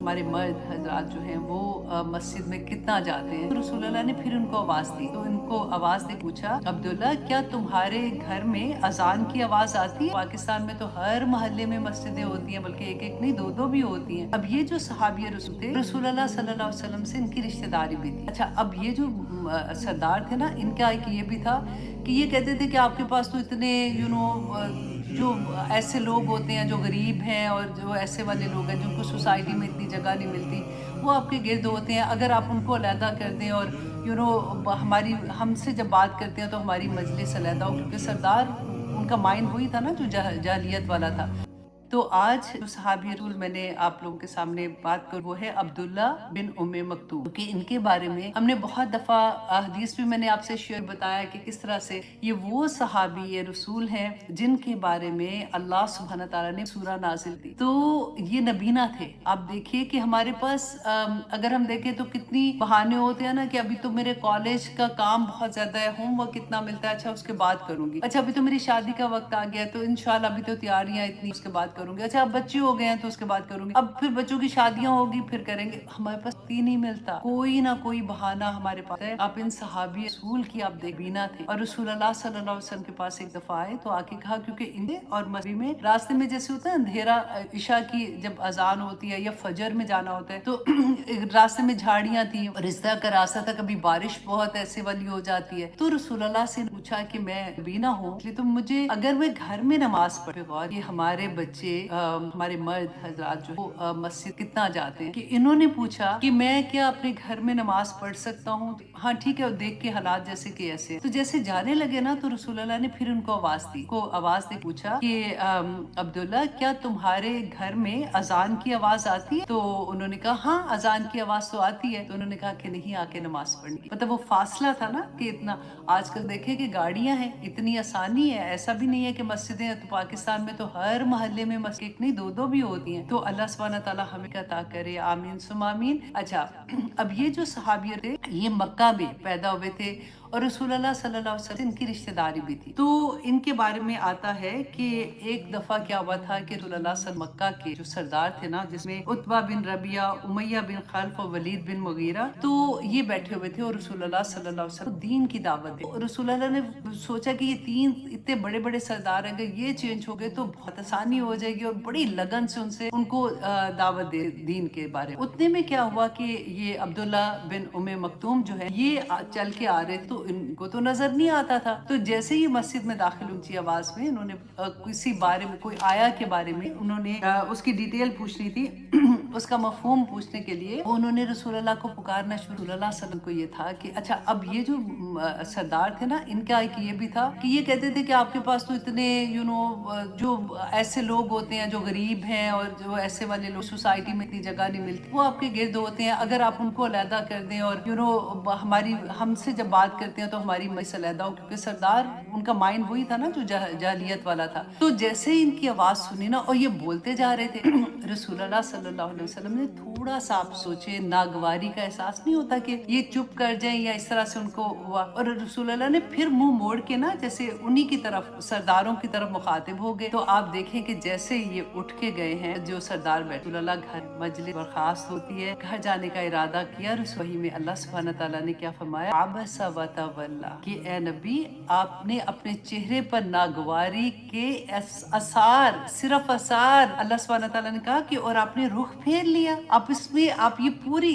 हमारे मर्द हजरात जो हैं वो मस्जिद में कितना जाते हैं। तो रसूल अल्लाह ने फिर उनको आवाज़ दी, तो इनको आवाज़ दे पूछा, अब्दुल्ला क्या तुम्हारे घर में अजान की आवाज़ आती है? पाकिस्तान में तो हर मोहल्ले में मस्जिदें होती हैं, बल्कि एक एक नहीं दो दो भी होती हैं। अब ये जो सहाबी रसूल थे, रसूल अल्लाह सल्लल्लाहु अलैहि वसल्लम से इनकी रिश्तेदारी भी थी। अच्छा, अब ये जो सरदार थे ना, इनका एक ये भी था कि ये कहते थे कि आपके पास तो इतने जो ऐसे लोग होते हैं जो गरीब हैं और जो ऐसे वाले लोग हैं जिनको सोसाइटी में इतनी जगह नहीं मिलती, वो आपके गिर्द होते हैं। अगर आप उनको अलहदा कर दें और हमारी हमसे जब बात करते हैं तो हमारी मजलिस अलहदा हो, क्योंकि सरदार उनका माइंड वही था ना जो जाहिलियत वाला था। तो आज जो सहाबी रसूल मैंने आप लोगों के सामने बात कर, वो है अब्दुल्ला बिन उम्मे मक्तूम, क्योंकि इनके बारे में हमने बहुत दफ़ा हदीस भी मैंने आपसे शेयर बताया कि किस तरह से ये वो सहाबी रसूल हैं जिनके बारे में अल्लाह सुब्हान ताला ने सूरा नाजिल की। तो ये नबीना थे। आप देखिए कि हमारे पास अगर हम देखें तो कितनी बहाने होते हैं ना कि अभी तो मेरे कॉलेज का काम बहुत ज्यादा है, होमवर्क कितना मिलता है, अच्छा उसके बाद करूंगी, अच्छा अभी तो मेरी शादी का वक्त आ गया तो इंशाल्लाह अभी तो तैयारियां इतनी, उसके बाद करूंगी, अच्छा अब बच्चे हो गए हैं तो उसके बाद करूंगी, अब फिर बच्चों की शादियां होगी फिर करेंगे। हमारे पास तीन नहीं मिलता, कोई ना कोई बहाना हमारे पास है। आप इन सहाबी रसूल की आप देखबीना थे और रसूल अल्लाह सल्लल्लाहु अलैहि वसल्लम के पास एक दफा आए तो आके कहा, क्योंकि इन्हें और मस्जिद में रास्ते में जैसे होता है अंधेरा, ईशा की जब अजान होती है या फजर में जाना होता है तो रास्ते में झाड़ियां थी और इस तरह का रास्ता था, कभी बारिश बहुत ऐसे वाली हो जाती है। तो रसूल अल्लाह से पूछा कि मैं बीना हूँ, इसलिए तो मुझे अगर मैं घर में नमाज पढ़े, और ये हमारे बच्चे हमारे मर्द हजरात जो मस्जिद कितना जाते हैं, कि इन्होंने पूछा कि मैं क्या अपने घर में नमाज पढ़ सकता हूँ? हाँ ठीक है, और देख के हालात जैसे कि ऐसे, तो जैसे जाने लगे ना तो रसूल अल्लाह ने फिर उनको आवाज दे पूछा कि अब्दुल्ला क्या तुम्हारे घर में अजान की आवाज आती है? तो उन्होंने कहा हाँ अजान की आवाज तो आती है। तो उन्होंने कहा कि नहीं आके नमाज पढ़नी, मतलब वो फासला था ना कि इतना, आजकल देखे कि गाड़ियां हैं, इतनी आसानी है, ऐसा भी नहीं है कि मस्जिदें, तो पाकिस्तान में तो हर मोहल्ले में मस्जिद नहीं दो दो भी होती हैं। तो अल्लाह सुब्हान ताला हमें अता करे, आमीन सुम आमीन। अच्छा, अब ये जो सहाबी थे ये मक्का में पैदा हुए थे और रसूल अल्लाह सल्लल्लाहु अलैहि वसल्लम इनकी रिश्तेदारी भी थी। तो इनके बारे में आता है कि एक दफा क्या हुआ था कि रसूल अल्लाह सल्लल्लाहु अलैहि वसल्लम मक्का के जो सरदार थे ना, जिसमें उत्बा बिन रबिया, उमैया बिन खल्फ और वलीद बिन मुगीरा, तो ये बैठे हुए थे और रसूल अल्लाह सल्लल्लाहु अलैहि वसल्लम दीन की दावत दी। रसूल अल्लाह ने सोचा कि ये तीन इतने बड़े बड़े सरदार अगर ये चेंज हो गए तो बहुत आसानी हो जाएगी, और बड़ी लगन से उनको दावत दे दीन के बारे में। उतने में क्या हुआ कि ये अब्दुल्ला बिन उम्मे मक्तूम जो है ये चल के आ रहे, तो इनको तो नजर नहीं आता था। तो जैसे ही मस्जिद में दाखिल ऊंची आवाज में इन्होंने किसी बारे में, कोई आया के बारे में उन्होंने उसकी डिटेल पूछनी थी उसका मफहूम पूछने के लिए उन्होंने रसूल अल्लाह को पुकारना शुरू। रसूल अल्लाह सल्लल्लाहु अलैहि वसल्लम को ये था कि अच्छा, अब ये जो सरदार थे ना, इनका एक ये भी था कि ये कहते थे कि आपके पास तो इतने जो ऐसे लोग होते हैं जो गरीब हैं और जो ऐसे वाले लोग सोसाइटी में इतनी जगह नहीं मिलती, वो आपके गिर्द होते हैं। अगर आप उनको अलहदा कर दें और हमारी हमसे जब बात करते हैं तो हमारी मजलिस अलहदा हो, क्योंकि सरदार उनका माइंड वही था ना जो जाहिलियत वाला था। तो जैसे ही इनकी आवाज सुनी ना और ये बोलते जा रहे थे रसूल अल्लाह सल्लल्लाहु अलैहि वसल्लम ने थोड़ा सा, आप सोचे, नागवारी का एहसास नहीं होता कि ये चुप कर जाए या इस तरह से उनको हुआ, और रसूल अल्लाह ने फिर मुंह मोड़ के ना जैसे उन्हीं की तरफ, सरदारों की तरफ मुखातिब हो गए। तो आप देखें कि जैसे ये उठ के गए हैं जो सरदार बैठे, अल्लाह घर मजलिस बर्खास्त होती है, घर जाने का इरादा किया। रसोई में अल्लाह सुब्हान ताला ने क्या फरमाया, आबसा व तवल्ला, कि ए नबी आपने अपने चेहरे पर नागवारी के आसार, सिर्फ आसार, अल्लाह सुब्हान ताला ने कहा कि और आपने रुख फेर लिया। आप इसमें आप ये पूरी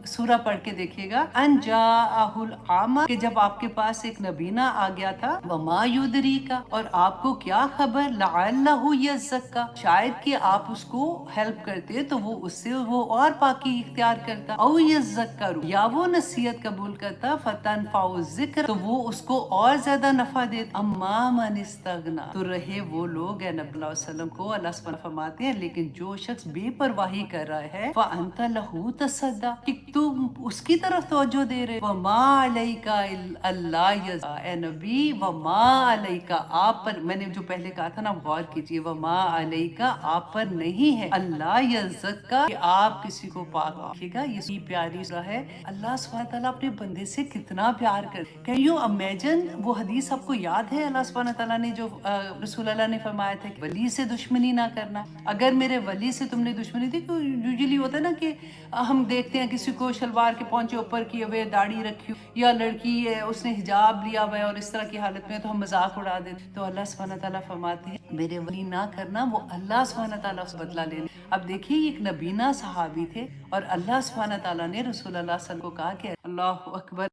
सूरा पढ़ के देखिएगा, अनजाअहुल आमा, कि जब आपके पास एक नबीना आ गया था, वमा युदरी का, और आपको क्या खबर, लअल्लहु यज़क्का, शायद कि आप उसको हेल्प करते तो वो उससे वो और पाकी इख्तियार करता, औ यज़क्करु, या वो नसीहत कबूल करता, फतनफउ ज़िक्र, तो वो उसको और ज्यादा नफा देता। अम्मा मन इस्तगना, तो रहे वो लोग है नबी वसल्लम को अल्लाह सुब्हानहू फरमाते हैं, लेकिन जो शख्स बेपरवाही कर रहा है, फ़अंत लहू तसद्दा, कि तुम उसकी तरफ तवज्जो दे रहे, वमा अलैका अल्लाह यज़ा, ए नबी वमा अलैका, आप पर, मैंने जो पहले कहा था ना गौर कीजिए, वमा अलैका, आप पर नहीं है, अल्लाह यज़क्का, कि आप किसी को पाक रखिएगा। ये प्यारी सूरह है। अल्लाह सुब्हानहू तआला अपने बंदे से कितना प्यार कर, कैन यू इमेजिन? वो हदीस आपको याद है अल्लाह सुब्हानहू तआला ने जो रसूल अल्लाह ने फरमाया था कि वली से दुश्मनी ना करना, अगर मेरे वली से तुमने दुश्मनी थी, यूजुअली होता है ना कि हम देखते हैं किसी को शलवार के पहुंचे ऊपर किए हुए, दाढ़ी रखी हुई, या लड़की है उसने हिजाब लिया हुआ है और इस तरह की हालत में, तो हम मजाक उड़ा देते। तो अल्लाह सुब्हानहू व तआला फरमाते हैं मेरे वली ना करना, वो अल्लाह सुब्हानहू व तआला से बदला लेने। अब देखिए ये एक नबीना सहाबी थे और अल्लाह सुब्हानहू व तआला ने रसूल अल्लाह सल्लल्लाहु अलैहि वसल्लम को कहा कि अल्लाह अकबर।